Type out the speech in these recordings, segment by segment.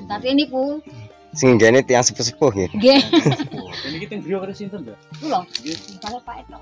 Tapi niku sing ngene tiyang sepuh-sepuh nggih. nggih. Ini kita yang griya karo sinten, Mbak? Kula. Kalau Pak Eto.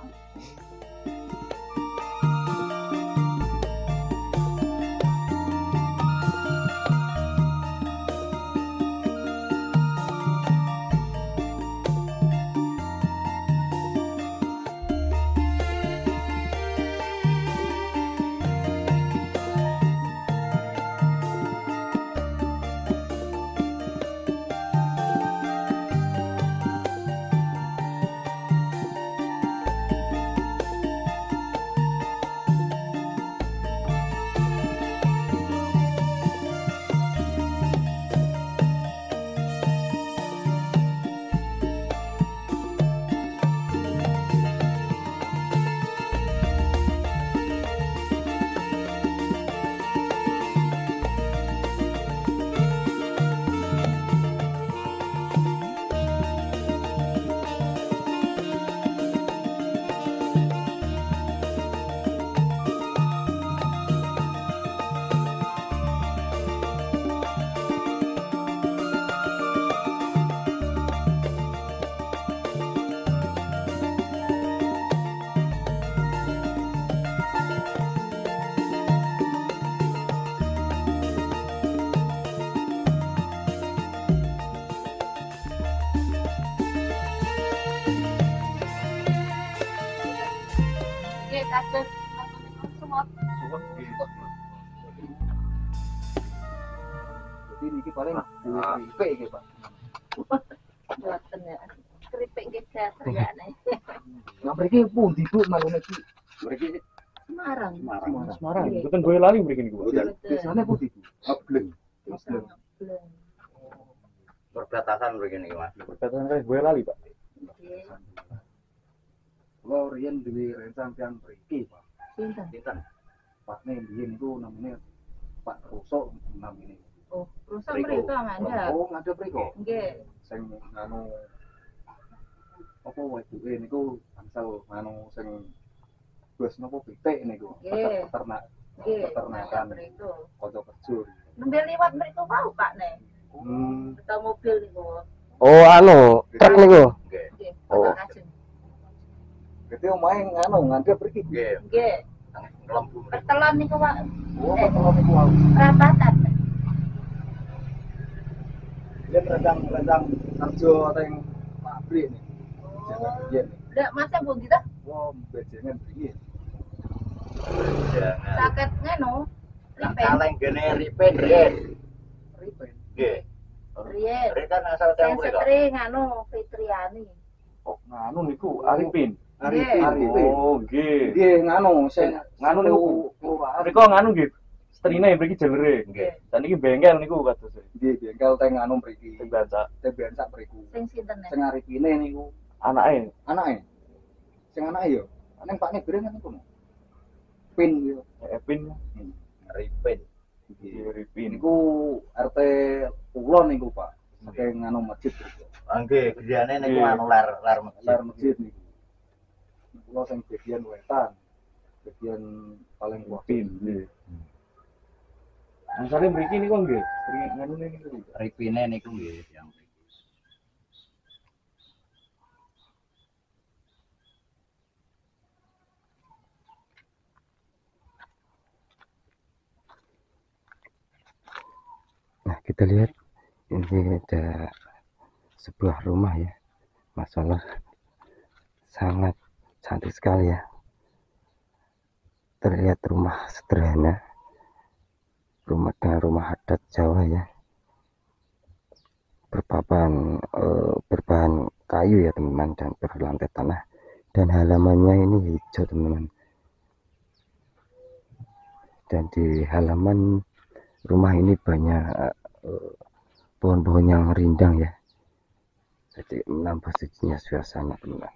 Kados sumot. Jadi niki paling keripik iki, Pak. Boten ya. Keripik nggih dasar ya nek. Nah, mriki pundi Bu malune iki? Mriki Semarang. Semarang. Mboten Boyolali mriki niku. Desane pundi Bu? Ableng. Belum. Perbatasan begini Mas. Perbatasan kali Boyolali, Pak. Nggih. Kula riyen duwe rencang tiyang mriki, Pak. Sinten? Sinten? Pakne biyen niku namanya Pak Rusok namine. Oh, rusak mriko Amanda. Oh, ngada mriko. Nggih. Sing anu apa weduke niku angsal anu sing bos napa pitik niku. Nggih. Peternak. Nggih. Peternakan Mriko. kanca kerja. Nembe liwat mriko mau Pak nek. Kita mobil niku. Oh anu, truk niku. Nggih. Oh. Bapak Kajeng. Gede omahe anu ngandhap mriki. Nggih, Nggih. Lembu. Pertelon niku Pak. Oh, ketemu niku wau. Perapatan. Dia rencang kerja teng pabrik nih. Jangan biyen. Ndak masa Bu kita Wah, bejengan piye? Jangan. sakit nganu. Nah, Ripen. kaleng gene ripen riyen. Ripen. Nggih. Riyen. Riyen kan asal Sing teng mriko. setri nganu Fitriani. Oh, nganu niku Arifin. Arifin. Oh, nggih. Nggih, nganu sing Nganu niku. kelurahan. Mriko nganu nggih. Setrine mriki jelere. Nggih. Dan iki bengkel niku kados e. Nggih, bengkel teng anu mriki. Sing baca Tebian sak mriku. Sing sinten nek? Sing Arifine niku anake. anake. Sing anake yo. Neng Pak Negeri kan niku. Pin yo. Epin. Ripen. Nggih, Ripin. Niku RT Kulon niku, Pak. Saking anu masjid niku. Ah nggih, gedene niku Nggih. anu lar Lar masjid. masjid niku. Kula sing bagian wetan. Bagian paling Ripin. Nggih. Masale mriki niku nggih. Sering nganu niku. Ripine niku nggih yang mriki. Nah kita lihat ini ada sebuah rumah ya, masalah sangat cantik sekali ya. Terlihat rumah sederhana, rumah dengan rumah adat Jawa ya, berbahan kayu ya teman-teman, dan berlantai tanah, dan halamannya ini hijau teman-teman. Dan di halaman rumah ini banyak pohon-pohon yang rindang ya, jadi menambah sucinya suasana teman-teman.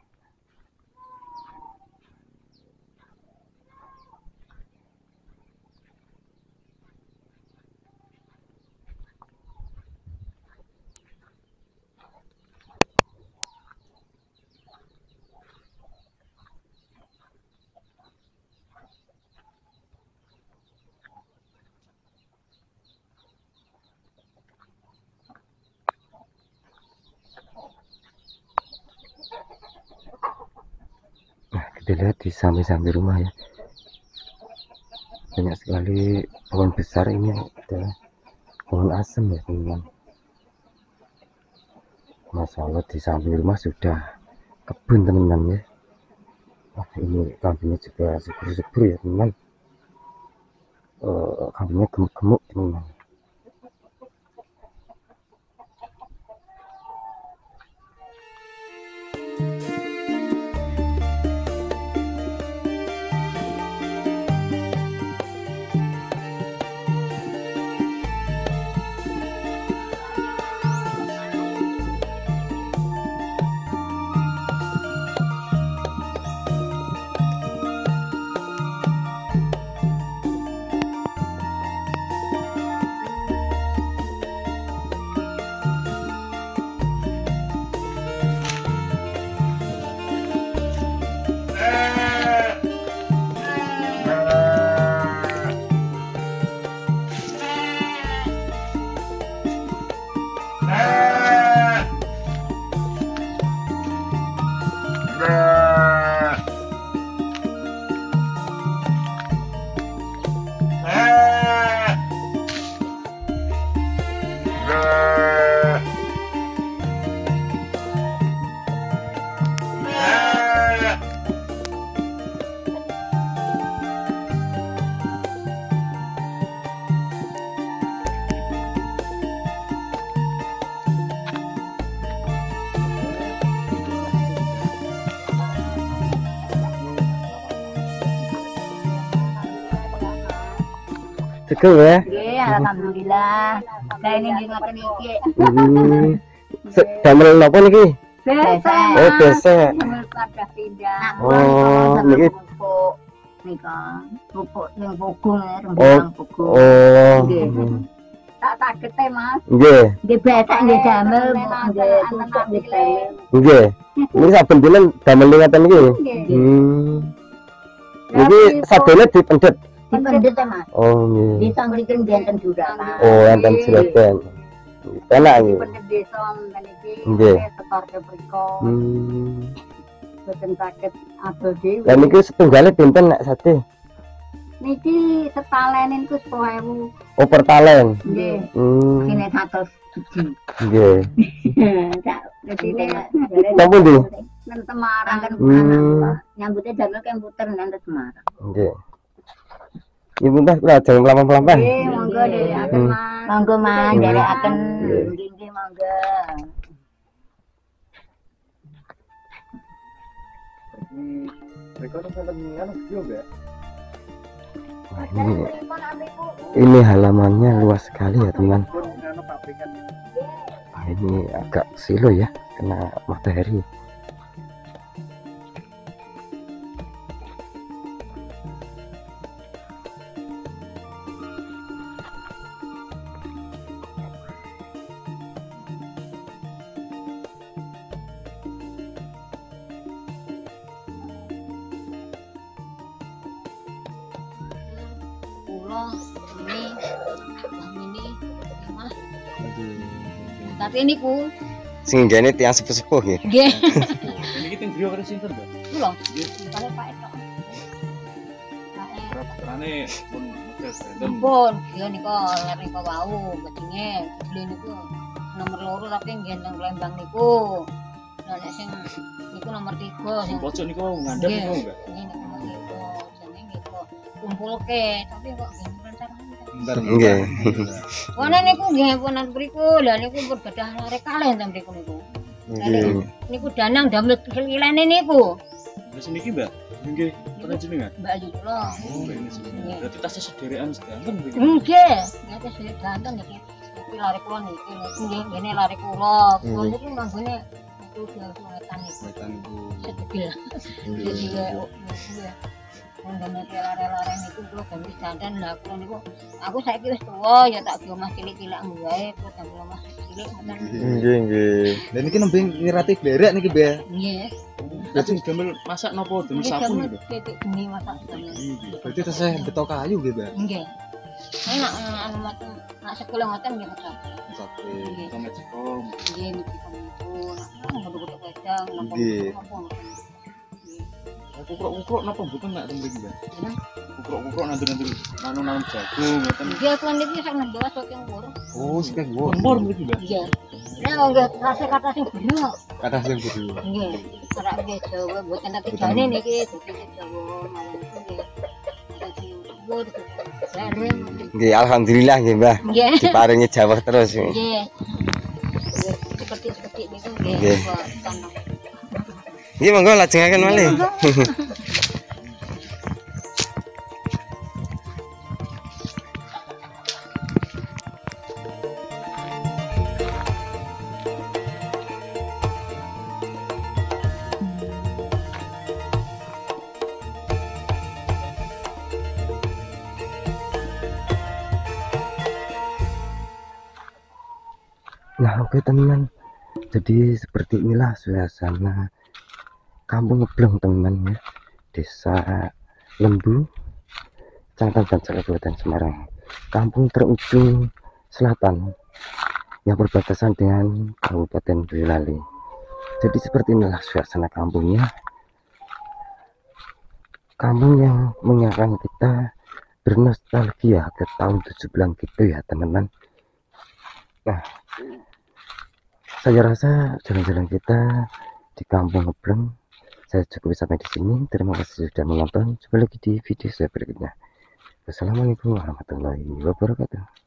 dilihat di samping-samping rumah ya, banyak sekali pohon besar. Ini adalah pohon asem ya teman-teman. Masya Allah, di samping rumah sudah kebun teman-teman ya. Wah, ini kambingnya juga subur-subur ya teman-teman. Kambingnya gemuk-gemuk teman-teman. Tekel ya. Nggih, alhamdulillah. Kae niki ngoten iki. Damel napa niki? Besek. Oh, besek. Pada pindah. Oh, niki. Pupuk nika. Pupuk sing pugung Oh, rembang pugung. oh. Nggih. Tak sagete, Mas. Nggih, Nggih besek nggih damel nggih pupuk nggih damel. nggih. Ini saben dina damel ngaten iki. Nggih. Niki sabene dipendet. Dipendet ya, Mas. Oh, nggih. Desa mriki enten juragan. Oh, enten juragan. Enak nggih. Dipendet desa enten iki. Nggih. Setorke mriko. Boten saged adol dhewe. Lah niki setunggale pinten nek sate? Niki setalenin ku 10.000. Oh, per talen. Nggih. Kene 100 biji. Nggih. Tak dadi Napa ndi? nang Semarang kan nyambutnya damel kan puter nang Semarang. Nggih. Ibu teh kula ajeng pelan-pelan. Nggih, monggo dherekaken Mas. Monggo Mas, dherekaken. Nggih, nggih monggo. Mereka tuh sampai anu juga. Wah, ini halamannya luas sekali ya teman. Anu pabrikan. Wah, ini agak silo ya, kena matahari. Tapi niku Sing jane tiang sepuh-sepuh nggih. nggih. Ini kita griya karo sinten, Mbak? Lho, kare Pak Eko. Terane pun model benten. Pun, ya nika ler nika wau, bedinge beli niku nomor 2 tapi nggih teng Lembang niku. Lah nek sing niku nomor 3 sing Pojok niku ngandhap niku enggak? Ini nomor 3 jenenge nggih kok kumpulke, tapi kok nggih rencana. Nggih. Wana niku nggih punan mriku, lha niku pun gadah lare kalih teng mriku niku. Nggih. Niku danang damel kilane niku. Wis niki, Mbak. Nggih, pernah jenengan? Mbak Ayu kula. Oh, ini jenengan. Berarti tasnya sederekan sedanten nggih. Nggih, nggih sing ganteng niki. Iki lare kula niki, nggih ngene lare kula. Kula niku manggone niku wetan niku. Wetan niku. Sedegil. Jadi ya Mendene lare-lare niku kula ganti dandan lah kula niku. Aku saiki wis tuwa ya tak ge omah cilik-cilik wae kula ganti omah cilik ngoten. Nggih, nggih. Dan ini nembe ngirati blerek niki, Mbak. Nggih. Berarti damel masak napa? Damel sapu niku. Titik geni masak damel. Berarti tesih beto kayu nggih, Mbak. Nggih. Saya nak nak sekolah ngoten nggih masak. Oke. Nggih. Tomat sekom. Nggih niki kono. Nak ngodok wedang, Nggih. napa ngoten. Kukruk-kukruk napa mboten nak teng mriki, Mbak? Ya. Kukruk-kukruk nandur-nandur nanam jagung ngoten. Dia kan iki sak nembak saking wur. Oh, sing nggon. Lembur mriki, Mbak. Iya. Nah, enggak rasa kata sing bener. Kata sing kudu. Nggih. Kerak nggih Jawa mboten tak kejane niki dadi Jawa malah niku nggih. Dadi wur bareng. Nggih, alhamdulillah nggih, Mbah. Nggih. Diparingi jawah terus. Nggih. Seperti niku nggih. Nggih. Kok tanam. Nggih, monggo lajengaken malih. Nah, oke teman, jadi seperti inilah suasana kampung Ngeblong teman ya, desa Lembu, Kecamatan Bancak, Kabupaten Semarang, kampung terujung selatan yang berbatasan dengan Kabupaten Boyolali. Jadi seperti inilah suasana kampungnya, kampung yang mengingatkan kita bernostalgia ke tahun 70-an gitu ya teman-teman. Nah, saya rasa jalan-jalan kita di kampung Ngeblong saya cukup sampai di sini. Terima kasih sudah menonton. Jumpa lagi di video saya berikutnya. Wassalamualaikum warahmatullahi wabarakatuh.